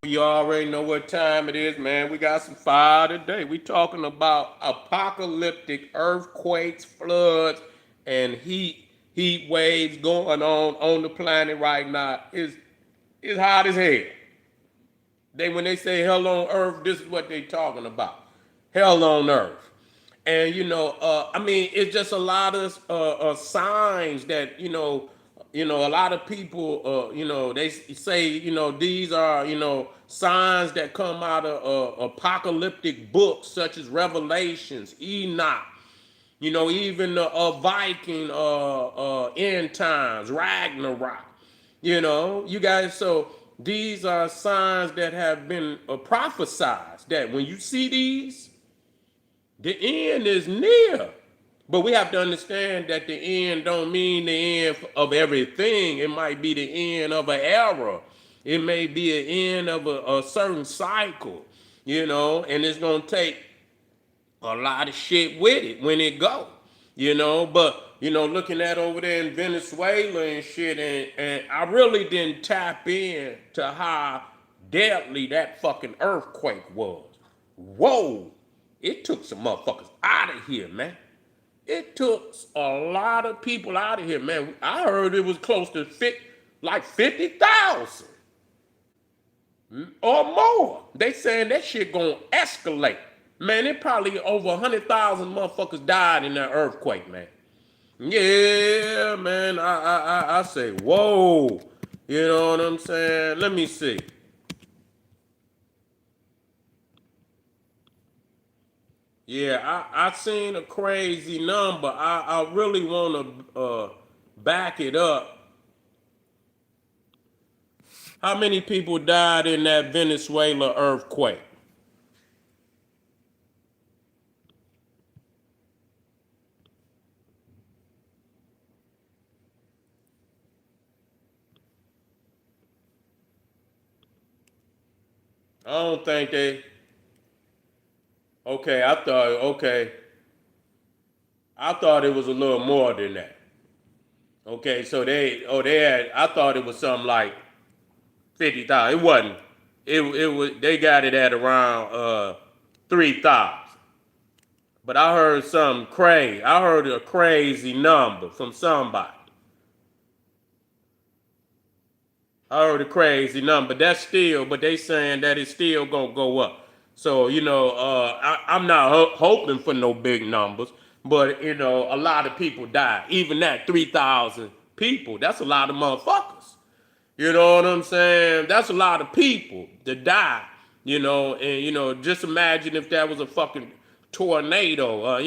You already know what time it is, man. We got some fire today. We talking about apocalyptic earthquakes, floods, and heat waves going on the planet right now. It's hot as hell. When they say hell on earth, this is what they talking about. Hell on earth. And I mean, it's just a lot of signs that a lot of people, they say, these are, signs that come out of apocalyptic books such as Revelations, Enoch, even the Viking end times, Ragnarok. You guys. So these are signs that have been prophesied. That when you see these, the end is near. But we have to understand that the end don't mean the end of everything. It might be the end of an era. It may be an end of a certain cycle, and it's gonna take a lot of shit with it when it go, But looking at over there in Venezuela and shit, and I really didn't tap in to how deadly that fucking earthquake was. Whoa, it took some motherfuckers out of here, man. It took a lot of people out of here, man. I heard it was close to 50,000 or more. They saying that shit gonna escalate. Man, it probably over 100,000 motherfuckers died in that earthquake, man. Yeah, man. I say, whoa. You know what I'm saying? Let me see. Yeah, I seen a crazy number. I really want to back it up. How many people died in that Venezuela earthquake? I don't think they. Okay, I thought it was a little more than that. Okay, so they had. I thought it was something like 50,000. It wasn't. It was. They got it at around 3,000. But I heard something crazy. I heard a crazy number from somebody. I heard a crazy number. That's still, but they saying that it's still gonna go up. So I'm not hoping for no big numbers, but a lot of people died. Even that 3,000 people, that's a lot of motherfuckers. You know what I'm saying? That's a lot of people to die. And just imagine if that was a fucking tornado, or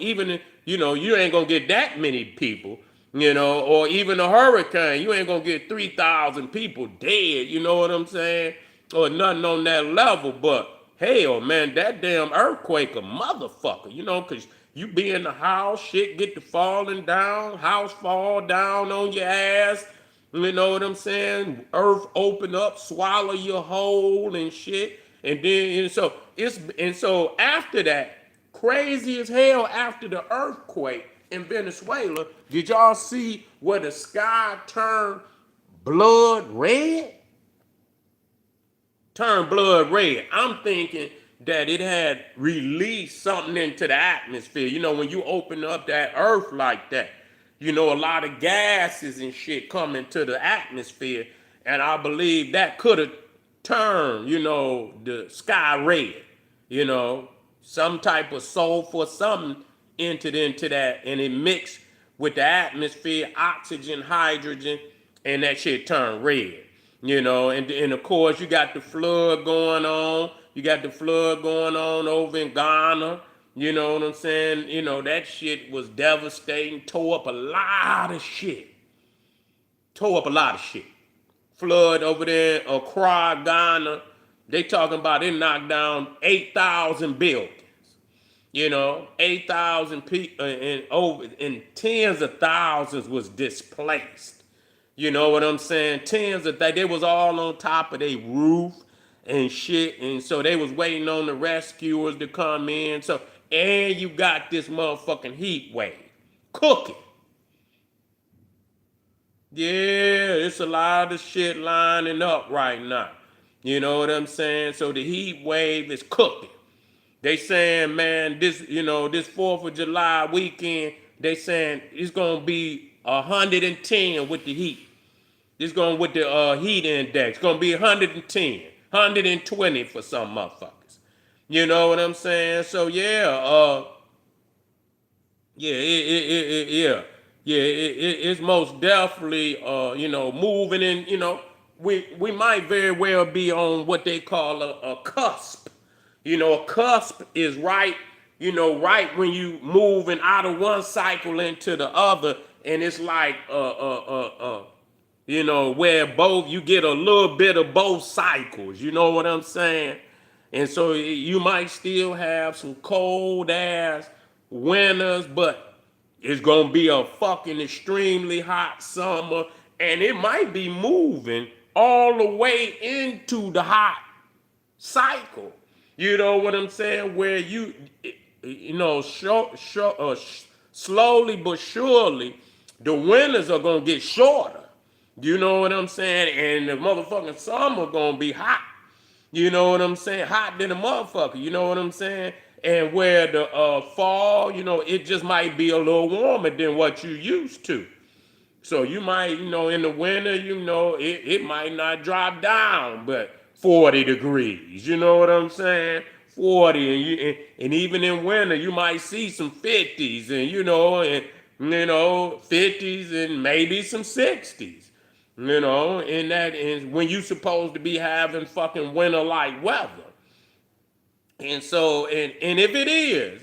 even you ain't gonna get that many people, or even a hurricane, you ain't gonna get 3,000 people dead. You know what I'm saying? Or nothing on that level, but hell, man, that damn earthquake a motherfucker, cause you be in the house, shit get to falling down, house fall down on your ass. You know what I'm saying? Earth open up, swallow your whole and shit. And so after that, crazy as hell after the earthquake in Venezuela, did y'all see where the sky turned blood red? Turned blood red. I'm thinking that it had released something into the atmosphere. When you open up that earth like that, a lot of gases and shit come into the atmosphere. And I believe that could have turned, the sky red. You know, some type of sulfur, something entered into that and it mixed with the atmosphere, oxygen, hydrogen, and that shit turned red. And of course you got the flood going on. You got the flood going on over in Ghana. You know what I'm saying? That shit was devastating, tore up a lot of shit. Tore up a lot of shit. Flood over there, Accra, Ghana. They talking about it knocked down 8,000 buildings. 8,000 people and tens of thousands was displaced. You know what I'm saying? Tens of they was all on top of their roof and shit, and so they was waiting on the rescuers to come in. So and you got this motherfucking heat wave cooking. Yeah, it's a lot of shit lining up right now. You know what I'm saying? So the heat wave is cooking. They saying, man, this 4th of July weekend, they saying it's gonna be 110 with the heat. It's going with the heat index. It's gonna be 110, 120 for some motherfuckers. You know what I'm saying? So it's most definitely moving in. We might very well be on what they call a cusp. A cusp is right when you moving out of one cycle into the other, and it's like where both you get a little bit of both cycles. You know what I'm saying? And so you might still have some cold ass winters, but it's gonna be a fucking extremely hot summer, and it might be moving all the way into the hot cycle. You know what I'm saying? Where slowly but surely, the winters are gonna get shorter. You know what I'm saying? And the motherfucking summer gonna be hot. You know what I'm saying? Hot than a motherfucker. You know what I'm saying? And where the fall, it just might be a little warmer than what you used to. So you might, in the winter, it might not drop down, but 40 degrees. You know what I'm saying? 40, and even in winter, you might see some 50s, and 50s and maybe some 60s. And when you supposed to be having fucking winter like weather. And so, and if it is,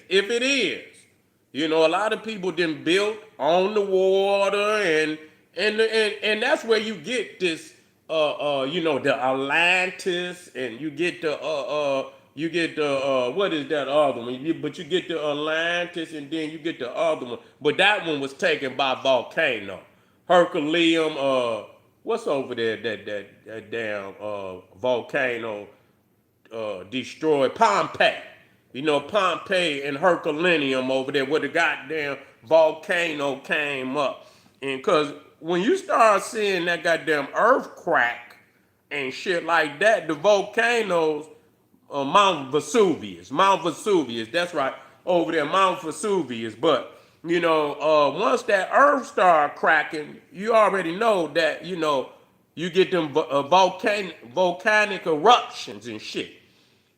a lot of people then built on the water, and that's where you get this, the Atlantis, and you get the what is that other one? But you get the Atlantis, and then you get the other one. But that one was taken by volcano, Herculeum. What's over there? That damn volcano destroyed Pompeii. Pompeii and Herculaneum over there where the goddamn volcano came up. And because when you start seeing that goddamn earth crack and shit like that, the volcanoes, Mount Vesuvius, that's right, over there, Mount Vesuvius. But, once that earth start cracking, you already know that, you get them volcanic eruptions and shit.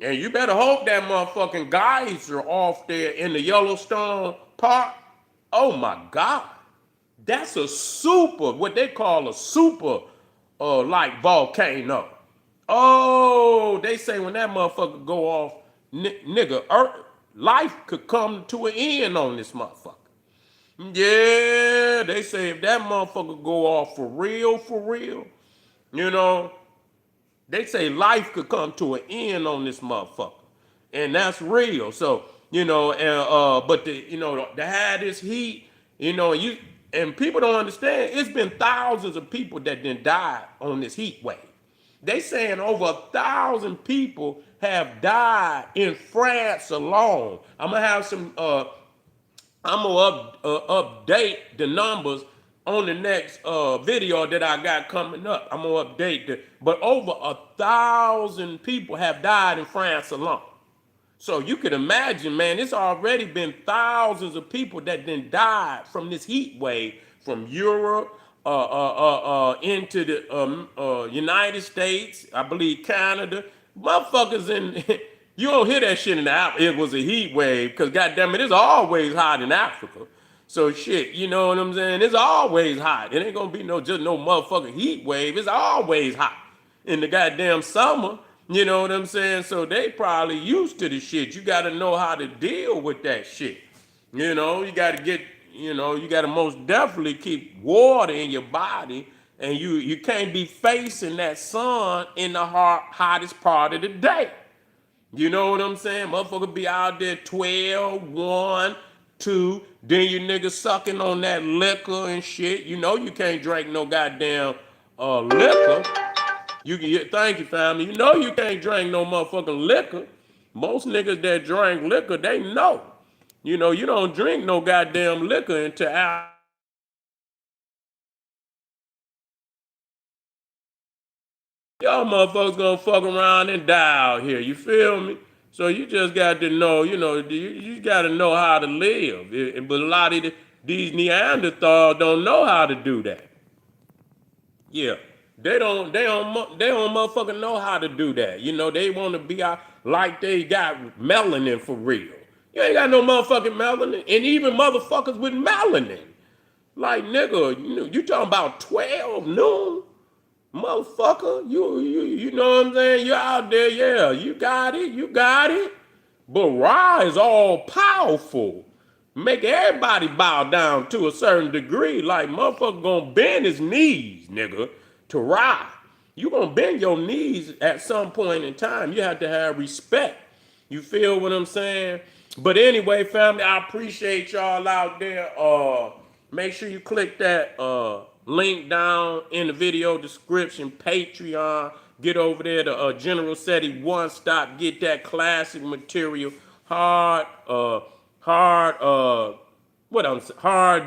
And you better hope that motherfucking geyser off there in the Yellowstone Park. Oh my God. That's what they call a super, like volcano. Oh, they say when that motherfucker go off, nigga, life could come to an end on this motherfucker. Yeah, they say if that motherfucker go off for real, you know, they say life could come to an end on this motherfucker, and that's real. So but to have this heat, and people don't understand. It's been thousands of people that done died on this heat wave. They saying over 1,000 people have died in France alone. I'm gonna have some. I'm gonna update the numbers on the next video that I got coming up. I'm gonna update but over 1,000 people have died in France alone. So you can imagine, man, it's already been thousands of people that then died from this heat wave from Europe into the United States, I believe Canada. Motherfuckers in, you don't hear that shit in Africa. It was a heat wave, because goddamn it, it's always hot in Africa. So shit, you know what I'm saying? It's always hot. It ain't gonna be just no motherfucking heat wave. It's always hot in the goddamn summer. You know what I'm saying? So they probably used to the shit. You got to know how to deal with that shit. You got to you got to most definitely keep water in your body, and you can't be facing that sun in the hottest part of the day. You know what I'm saying? Motherfucker be out there 12, 1, 2, then you niggas sucking on that liquor and shit. You know you can't drink no goddamn liquor. Thank you, family. You know you can't drink no motherfucking liquor. Most niggas that drink liquor, they know. You don't drink no goddamn liquor until after Y'all motherfuckers gonna fuck around and die out here. You feel me? So you just got to know, you got to know how to live. But a lot of these Neanderthals don't know how to do that. Yeah, they don't motherfucking know how to do that. They want to be out like they got melanin for real. You ain't got no motherfucking melanin, and even motherfuckers with melanin. Like nigga, you talking about 12 noon? Motherfucker, you know what I'm saying? You're out there, yeah, you got it. But Ra is all powerful. Make everybody bow down to a certain degree. Like motherfucker gonna bend his knees, nigga, to Ra. You gonna bend your knees at some point in time. You have to have respect. You feel what I'm saying? But anyway, family, I appreciate y'all out there. Make sure you click that link down in the video description, Patreon. Get over there to General SETI One Stop. Get that classic material, hard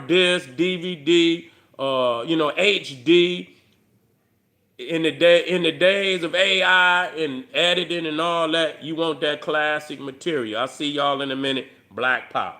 disc, DVD, HD. In the days of AI and editing and all that, you want that classic material. I'll see y'all in a minute. Black Power.